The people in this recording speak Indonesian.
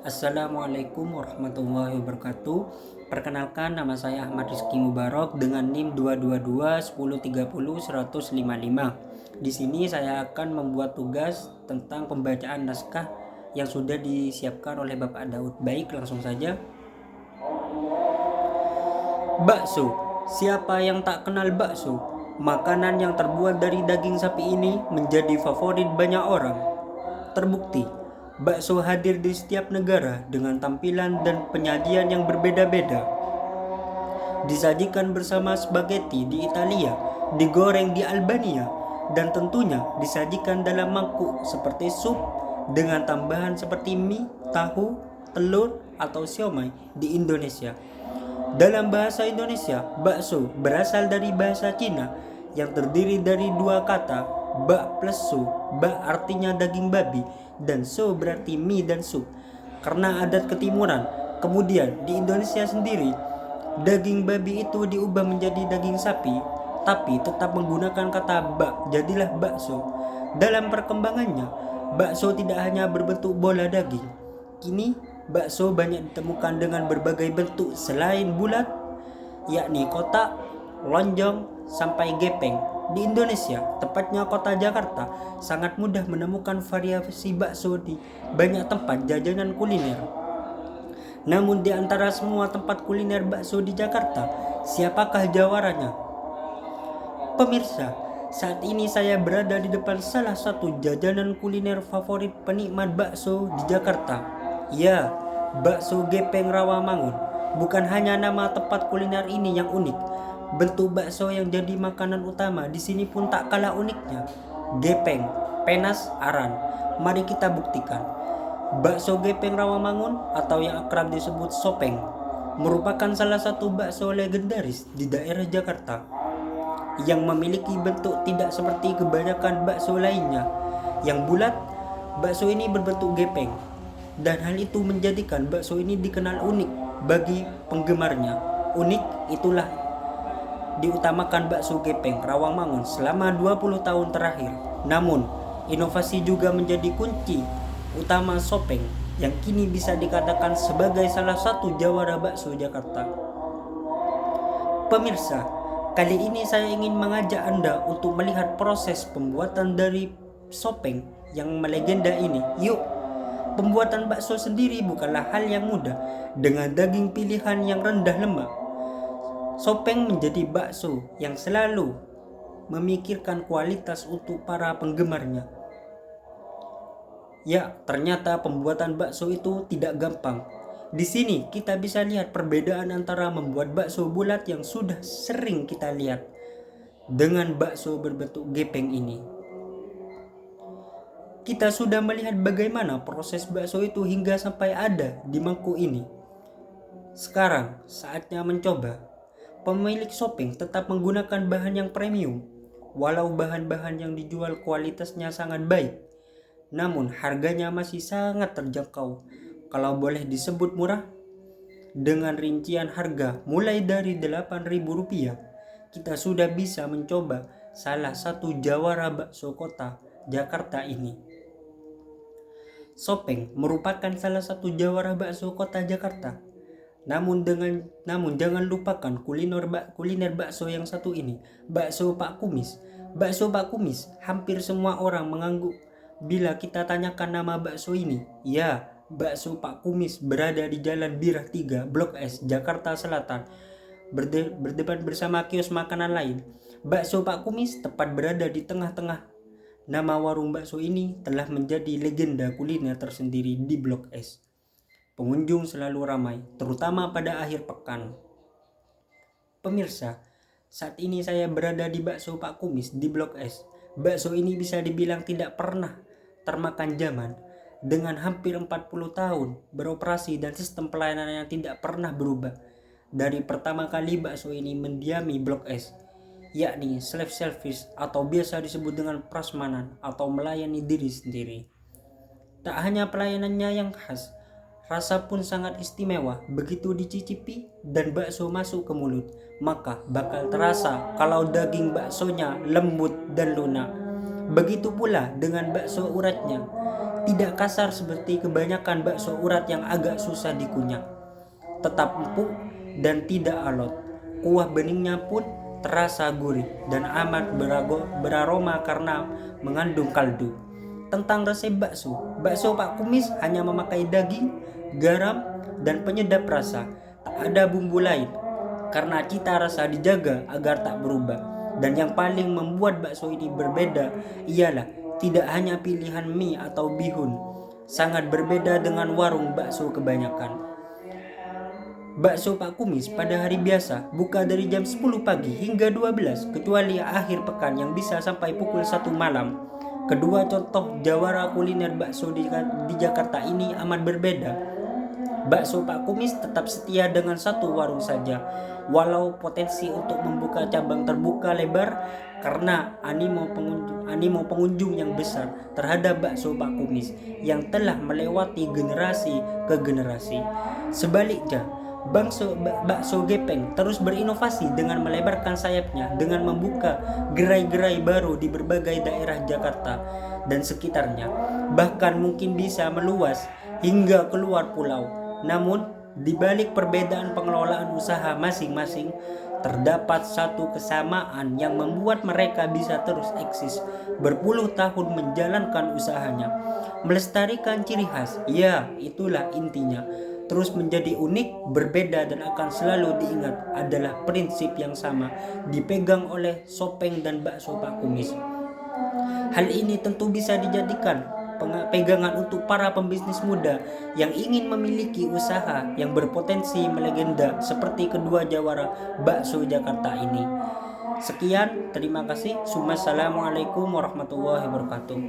Assalamualaikum warahmatullahi wabarakatuh. Perkenalkan, nama saya Ahmad Rizky Mubarok dengan NIM 222 1030 155. Di sini saya akan membuat tugas tentang pembacaan naskah yang sudah disiapkan oleh Bapak Daud. Baik, langsung saja. Bakso. Siapa yang tak kenal bakso? Makanan yang terbuat dari daging sapi ini menjadi favorit banyak orang. Terbukti, bakso hadir di setiap negara dengan tampilan dan penyajian yang berbeda-beda. Disajikan bersama spaghetti di Italia, digoreng di Albania, dan tentunya disajikan dalam mangkuk seperti sup dengan tambahan seperti mie, tahu, telur, atau siomay di Indonesia. Dalam bahasa Indonesia, bakso berasal dari bahasa Cina yang terdiri dari dua kata, bak plus su. Bak artinya daging babi dan su berarti mie dan sup. Karena adat ketimuran, kemudian di Indonesia sendiri, daging babi itu diubah menjadi daging sapi, tapi tetap menggunakan kata bak, jadilah bakso. Dalam perkembangannya, bakso tidak hanya berbentuk bola daging. Kini, bakso banyak ditemukan dengan berbagai bentuk selain bulat, yakni kotak, lonjong, sampai gepeng. Di Indonesia, tepatnya kota Jakarta, sangat mudah menemukan variasi bakso di banyak tempat jajanan kuliner. Namun di antara semua tempat kuliner bakso di Jakarta, siapakah jawarannya? Pemirsa, saat ini saya berada di depan salah satu jajanan kuliner favorit penikmat bakso di Jakarta. Ya, bakso Gepeng Rawamangun. Bukan hanya nama tempat kuliner ini yang unik, bentuk bakso yang jadi makanan utama di sini pun tak kalah uniknya. Gepeng, penas, aran. Mari kita buktikan. Bakso Gepeng Rawamangun atau yang akrab disebut Sopeng merupakan salah satu bakso legendaris di daerah Jakarta yang memiliki bentuk tidak seperti kebanyakan bakso lainnya yang bulat. Bakso ini berbentuk gepeng, dan hal itu menjadikan bakso ini dikenal unik bagi penggemarnya. Unik itulah diutamakan bakso Gepeng Rawamangun selama 20 tahun terakhir. Namun, inovasi juga menjadi kunci utama Sopeng yang kini bisa dikatakan sebagai salah satu jawara bakso Jakarta. Pemirsa, kali ini saya ingin mengajak Anda untuk melihat proses pembuatan dari Sopeng yang melegenda ini. Yuk, pembuatan bakso sendiri bukanlah hal yang mudah. Dengan daging pilihan yang rendah lemak, Sopeng menjadi bakso yang selalu memikirkan kualitas untuk para penggemarnya. Ya, ternyata pembuatan bakso itu tidak gampang. Di sini kita bisa lihat perbedaan antara membuat bakso bulat yang sudah sering kita lihat dengan bakso berbentuk gepeng ini. Kita sudah melihat bagaimana proses bakso itu hingga sampai ada di mangkuk ini. Sekarang saatnya mencoba. Pemilik Sopeng tetap menggunakan bahan yang premium, walau bahan-bahan yang dijual kualitasnya sangat baik. Namun harganya masih sangat terjangkau, kalau boleh disebut murah. Dengan rincian harga mulai dari Rp8.000, kita sudah bisa mencoba salah satu jawara bakso kota Jakarta ini. Sopeng merupakan salah satu jawara bakso kota Jakarta. Namun jangan lupakan kuliner bakso yang satu ini, bakso Pak Kumis. Bakso Pak Kumis, hampir semua orang mengangguk bila kita tanyakan nama bakso ini. Ya, bakso Pak Kumis berada di Jalan Birah 3, Blok S, Jakarta Selatan, berdepan bersama kios makanan lain. Bakso Pak Kumis tepat berada di tengah-tengah. Nama warung bakso ini telah menjadi legenda kuliner tersendiri di Blok S. Pengunjung selalu ramai, terutama pada akhir pekan. Pemirsa, saat ini saya berada di bakso Pak Kumis di Blok S. Bakso ini bisa dibilang tidak pernah termakan zaman. Dengan hampir 40 tahun beroperasi dan sistem pelayanan yang tidak pernah berubah. Dari pertama kali bakso ini mendiami Blok S, yakni self service atau biasa disebut dengan prasmanan atau melayani diri sendiri. Tak hanya pelayanannya yang khas, rasa pun sangat istimewa. Begitu dicicipi dan bakso masuk ke mulut, maka bakal terasa kalau daging baksonya lembut dan lunak. Begitu pula dengan bakso uratnya. Tidak kasar seperti kebanyakan bakso urat yang agak susah dikunyah. Tetap empuk dan tidak alot. Kuah beningnya pun terasa gurih dan amat beraroma karena mengandung kaldu. Tentang resep bakso, bakso Pak Kumis hanya memakai daging, garam, dan penyedap rasa. Tak ada bumbu lain karena cita rasa dijaga agar tak berubah. Dan yang paling membuat bakso ini berbeda ialah tidak hanya pilihan mie atau bihun, sangat berbeda dengan warung bakso kebanyakan. Bakso Pak Kumis pada hari biasa buka dari jam 10 pagi hingga 12, kecuali akhir pekan yang bisa sampai pukul 1 malam. Kedua contoh jawara kuliner bakso di Jakarta ini amat berbeda. Bakso Pak Kumis tetap setia dengan satu warung saja, walau potensi untuk membuka cabang terbuka lebar karena animo pengunjung yang besar terhadap bakso Pak Kumis yang telah melewati generasi ke generasi. Sebaliknya, bakso gepeng terus berinovasi dengan melebarkan sayapnya dengan membuka gerai-gerai baru di berbagai daerah Jakarta dan sekitarnya, bahkan mungkin bisa meluas hingga keluar pulau. Namun, di balik perbedaan pengelolaan usaha masing-masing, terdapat satu kesamaan yang membuat mereka bisa terus eksis berpuluh tahun menjalankan usahanya. Melestarikan ciri khas, ya itulah intinya. Terus menjadi unik, berbeda, dan akan selalu diingat adalah prinsip yang sama dipegang oleh Sopeng dan bakso Pak Kumis. Hal ini tentu bisa dijadikan pegangan untuk para pembisnis muda yang ingin memiliki usaha yang berpotensi melegenda seperti kedua jawara bakso Jakarta ini. Sekian, terima kasih. Wassalamualaikum warahmatullahi wabarakatuh.